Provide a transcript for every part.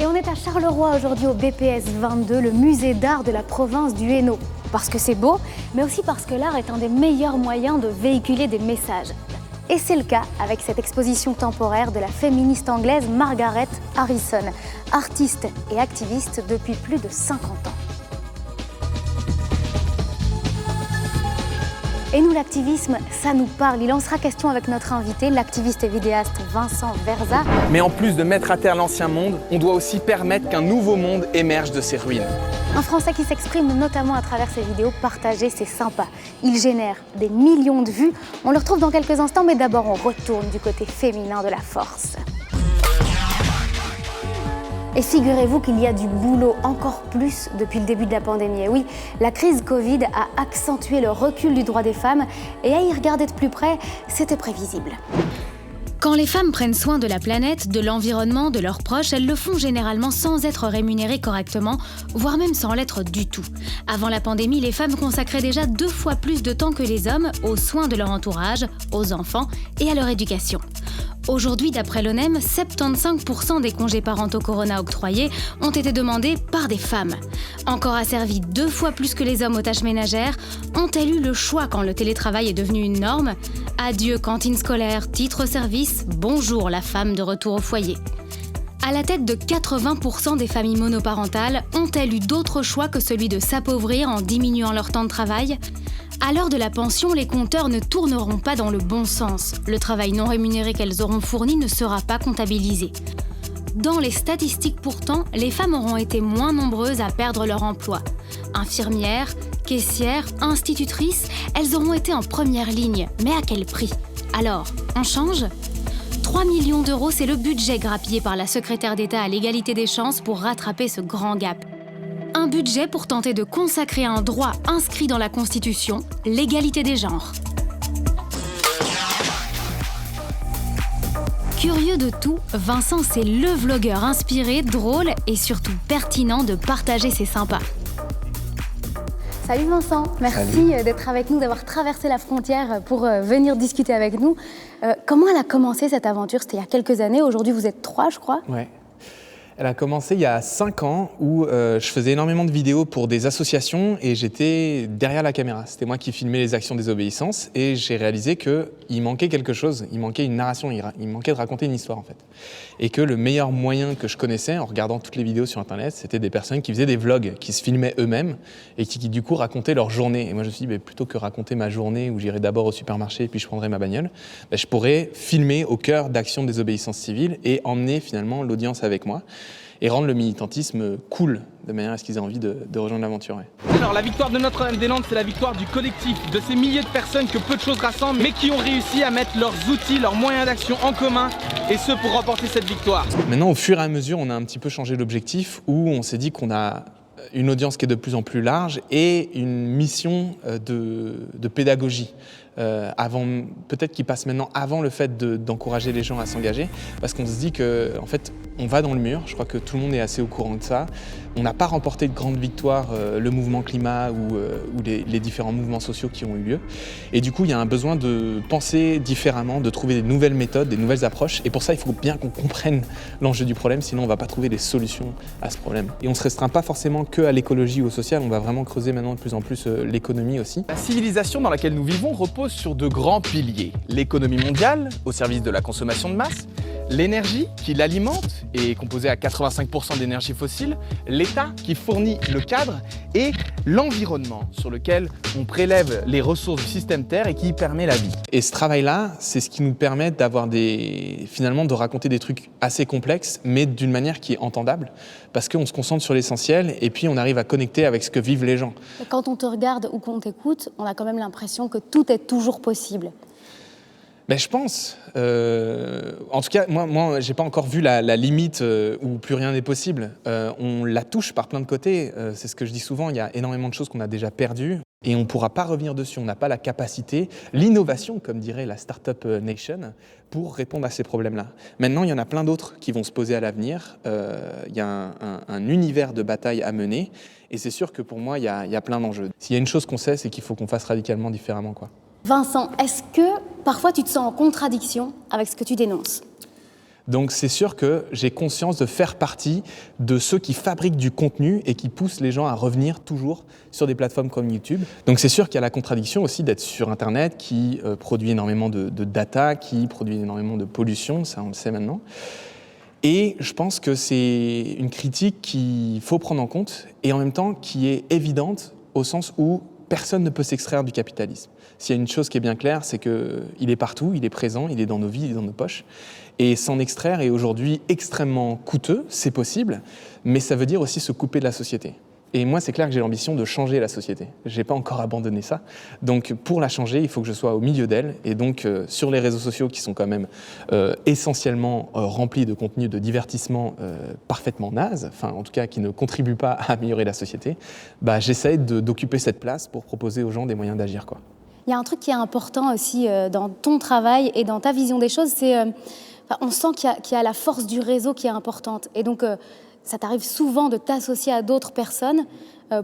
on est à Charleroi aujourd'hui au BPS 22, le musée d'art de la province du Hainaut. Parce que c'est beau, mais aussi parce que l'art est un des meilleurs moyens de véhiculer des messages. Et c'est le cas avec cette exposition temporaire de la féministe anglaise Margaret Harrison, artiste et activiste depuis plus de 50 ans. Et nous, l'activisme, ça nous parle. Il en sera question avec notre invité, l'activiste et vidéaste Vincent Verza. Mais en plus de mettre à terre l'ancien monde, on doit aussi permettre qu'un nouveau monde émerge de ces ruines. Un Français qui s'exprime notamment à travers ses vidéos partagées, c'est sympa. Il génère des millions de vues. On le retrouve dans quelques instants, mais d'abord on retourne du côté féminin de la force. Et figurez-vous qu'il y a du boulot encore plus depuis le début de la pandémie. Et oui, la crise Covid a accentué le recul du droit des femmes et à y regarder de plus près, c'était prévisible. Quand les femmes prennent soin de la planète, de l'environnement, de leurs proches, elles le font généralement sans être rémunérées correctement, voire même sans l'être du tout. Avant la pandémie, les femmes consacraient déjà 2 fois plus de temps que les hommes aux soins de leur entourage, aux enfants et à leur éducation. Aujourd'hui, d'après l'ONEM, 75% des congés parentaux corona octroyés ont été demandés par des femmes. Encore asservies 2 fois plus que les hommes aux tâches ménagères, ont-elles eu le choix quand le télétravail est devenu une norme ? Adieu cantine scolaire, titre-service, bonjour la femme de retour au foyer. À la tête de 80% des familles monoparentales, ont-elles eu d'autres choix que celui de s'appauvrir en diminuant leur temps de travail ? À l'heure de la pension, les compteurs ne tourneront pas dans le bon sens. Le travail non rémunéré qu'elles auront fourni ne sera pas comptabilisé. Dans les statistiques pourtant, les femmes auront été moins nombreuses à perdre leur emploi. Infirmières, caissières, institutrices, elles auront été en première ligne. Mais à quel prix ? Alors, on change ? 3 millions d'euros, c'est le budget grappillé par la secrétaire d'État à l'égalité des chances pour rattraper ce grand gap. Un budget pour tenter de consacrer un droit inscrit dans la Constitution, l'égalité des genres. Curieux de tout, Vincent, c'est le vlogueur inspiré, drôle et surtout pertinent de partager ses sympas. Salut Vincent, merci d'être avec nous, d'avoir traversé la frontière pour venir discuter avec nous. Comment elle a commencé cette aventure ? C'était il y a quelques années, aujourd'hui vous êtes 3 je crois. Ouais. Elle a commencé il y a 5 ans où je faisais énormément de vidéos pour des associations et j'étais derrière la caméra. C'était moi qui filmais les actions désobéissance et j'ai réalisé qu'il manquait quelque chose, il manquait une narration, il manquait de raconter une histoire en fait. Et que le meilleur moyen que je connaissais en regardant toutes les vidéos sur internet, c'était des personnes qui faisaient des vlogs, qui se filmaient eux-mêmes et qui du coup racontaient leur journée. Et moi je me suis dit, plutôt que raconter ma journée où j'irais d'abord au supermarché et puis je prendrais ma bagnole, je pourrais filmer au cœur d'actions de désobéissance civile et emmener finalement l'audience avec moi. Et rendre le militantisme cool, de manière à ce qu'ils aient envie de rejoindre l'aventure. Ouais. Alors la victoire de Notre-Dame-des-Landes, c'est la victoire du collectif, de ces milliers de personnes que peu de choses rassemblent, mais qui ont réussi à mettre leurs outils, leurs moyens d'action en commun, et ce pour remporter cette victoire. Maintenant, au fur et à mesure, on a un petit peu changé l'objectif, où on s'est dit qu'on a une audience qui est de plus en plus large et une mission de pédagogie. Peut-être qu'il passe maintenant avant le fait d'encourager les gens à s'engager, parce qu'on se dit que en fait, on va dans le mur. Je crois que tout le monde est assez au courant de ça. On n'a pas remporté de grandes victoires, le mouvement climat ou les différents mouvements sociaux qui ont eu lieu. Et du coup, il y a un besoin de penser différemment, de trouver des nouvelles méthodes, des nouvelles approches. Et pour ça, il faut bien qu'on comprenne l'enjeu du problème, sinon on ne va pas trouver des solutions à ce problème. Et on ne se restreint pas forcément que à l'écologie ou au social, on va vraiment creuser maintenant de plus en plus l'économie aussi. La civilisation dans laquelle nous vivons repose sur 2 grands piliers. L'économie mondiale, au service de la consommation de masse, l'énergie qui l'alimente et est composée à 85% d'énergie fossile, l'État qui fournit le cadre et l'environnement sur lequel on prélève les ressources du système Terre et qui y permet la vie. Et ce travail-là, c'est ce qui nous permet d'avoir finalement de raconter des trucs assez complexes, mais d'une manière qui est entendable, parce qu'on se concentre sur l'essentiel et puis on arrive à connecter avec ce que vivent les gens. Quand on te regarde ou qu'on t'écoute, on a quand même l'impression que tout est toujours possible. Ben, je pense. En tout cas, moi j'ai pas encore vu la limite où plus rien n'est possible. On la touche par plein de côtés. C'est ce que je dis souvent, il y a énormément de choses qu'on a déjà perdues et on ne pourra pas revenir dessus. On n'a pas la capacité, l'innovation, comme dirait la Startup Nation, pour répondre à ces problèmes-là. Maintenant, il y en a plein d'autres qui vont se poser à l'avenir. Il y a un univers de bataille à mener et c'est sûr que pour moi, il y a plein d'enjeux. S'il y a une chose qu'on sait, c'est qu'il faut qu'on fasse radicalement différemment, quoi. Vincent, est-ce que parfois tu te sens en contradiction avec ce que tu dénonces ? Donc c'est sûr que j'ai conscience de faire partie de ceux qui fabriquent du contenu et qui poussent les gens à revenir toujours sur des plateformes comme YouTube. Donc c'est sûr qu'il y a la contradiction aussi d'être sur Internet qui produit énormément de data, qui produit énormément de pollution, ça on le sait maintenant. Et je pense que c'est une critique qu'il faut prendre en compte et en même temps qui est évidente au sens où personne ne peut s'extraire du capitalisme. S'il y a une chose qui est bien claire, c'est qu'il est partout, il est présent, il est dans nos vies, il est dans nos poches. Et s'en extraire est aujourd'hui extrêmement coûteux, c'est possible, mais ça veut dire aussi se couper de la société. Et moi, c'est clair que j'ai l'ambition de changer la société. Je n'ai pas encore abandonné ça. Donc, pour la changer, il faut que je sois au milieu d'elle. Et donc, sur les réseaux sociaux qui sont quand même essentiellement remplis de contenu de divertissement parfaitement naze, enfin, en tout cas, qui ne contribuent pas à améliorer la société, j'essaie d'occuper cette place pour proposer aux gens des moyens d'agir, quoi. Il y a un truc qui est important aussi dans ton travail et dans ta vision des choses, c'est on sent qu'il y a la force du réseau qui est importante. Et donc, ça t'arrive souvent de t'associer à d'autres personnes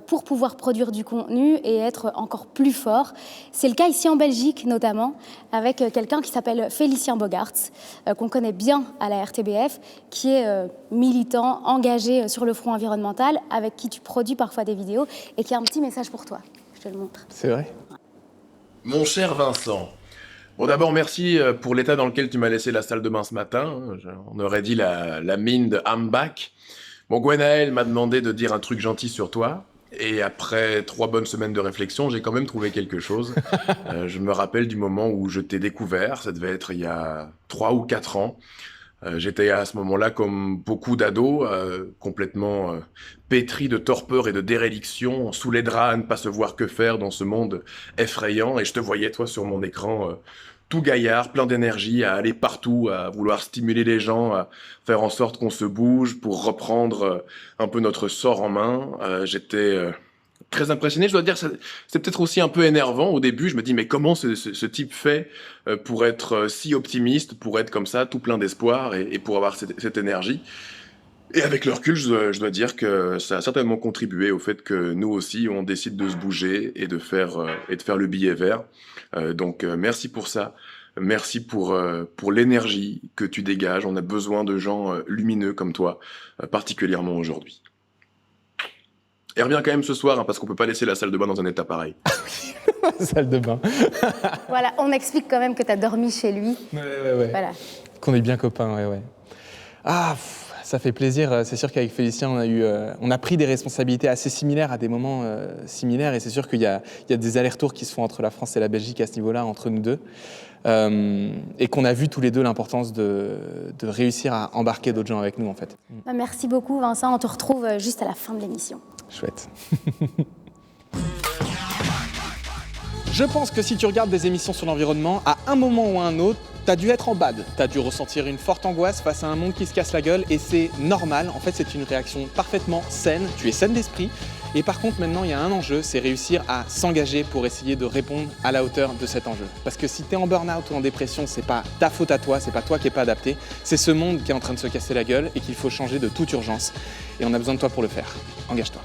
pour pouvoir produire du contenu et être encore plus fort. C'est le cas ici en Belgique, notamment, avec quelqu'un qui s'appelle Félicien Bogaerts, qu'on connaît bien à la RTBF, qui est militant, engagé sur le front environnemental, avec qui tu produis parfois des vidéos et qui a un petit message pour toi. Je te le montre. C'est vrai ? Mon cher Vincent, bon d'abord merci pour l'état dans lequel tu m'as laissé la salle de bain ce matin. On aurait dit la mine de Hambach. Bon, Gwenaël m'a demandé de dire un truc gentil sur toi. Et après 3 bonnes semaines de réflexion, j'ai quand même trouvé quelque chose. Je me rappelle du moment où je t'ai découvert, ça devait être il y a 3 ou 4 ans. J'étais à ce moment-là comme beaucoup d'ados, complètement pétris de torpeur et de déréliction, sous les draps à ne pas se voir que faire dans ce monde effrayant. Et je te voyais, toi, sur mon écran, tout gaillard, plein d'énergie, à aller partout, à vouloir stimuler les gens, à faire en sorte qu'on se bouge pour reprendre un peu notre sort en main. J'étais très impressionné. Je dois dire, c'est peut-être aussi un peu énervant au début. Je me dis, mais comment ce type fait pour être si optimiste, pour être comme ça, tout plein d'espoir et pour avoir cette énergie. Et avec le recul, je dois dire que ça a certainement contribué au fait que nous aussi, on décide de se bouger et de faire le billet vert. Donc merci pour ça. Merci pour l'énergie que tu dégages. On a besoin de gens lumineux comme toi, particulièrement aujourd'hui. Et reviens quand même ce soir, hein, parce qu'on peut pas laisser la salle de bain dans un état pareil. Salle de bain. Voilà, on explique quand même que tu as dormi chez lui. Ouais. Voilà. Qu'on est bien copains, ouais. Ah, ça fait plaisir. C'est sûr qu'avec Félicien, on a pris des responsabilités assez similaires à des moments similaires. Et c'est sûr qu'il y a des allers-retours qui se font entre la France et la Belgique à ce niveau-là, entre nous deux. Et qu'on a vu tous les deux l'importance de réussir à embarquer d'autres gens avec nous, en fait. Merci beaucoup, Vincent. On te retrouve juste à la fin de l'émission. Chouette. Je pense que si tu regardes des émissions sur l'environnement, à un moment ou à un autre, t'as dû être en bad. T'as dû ressentir une forte angoisse face à un monde qui se casse la gueule et c'est normal. En fait, c'est une réaction parfaitement saine. Tu es saine d'esprit. Et par contre, maintenant, il y a un enjeu, c'est réussir à s'engager pour essayer de répondre à la hauteur de cet enjeu. Parce que si t'es en burn-out ou en dépression, c'est pas ta faute à toi, c'est pas toi qui es pas adapté. C'est ce monde qui est en train de se casser la gueule et qu'il faut changer de toute urgence. Et on a besoin de toi pour le faire. Engage-toi.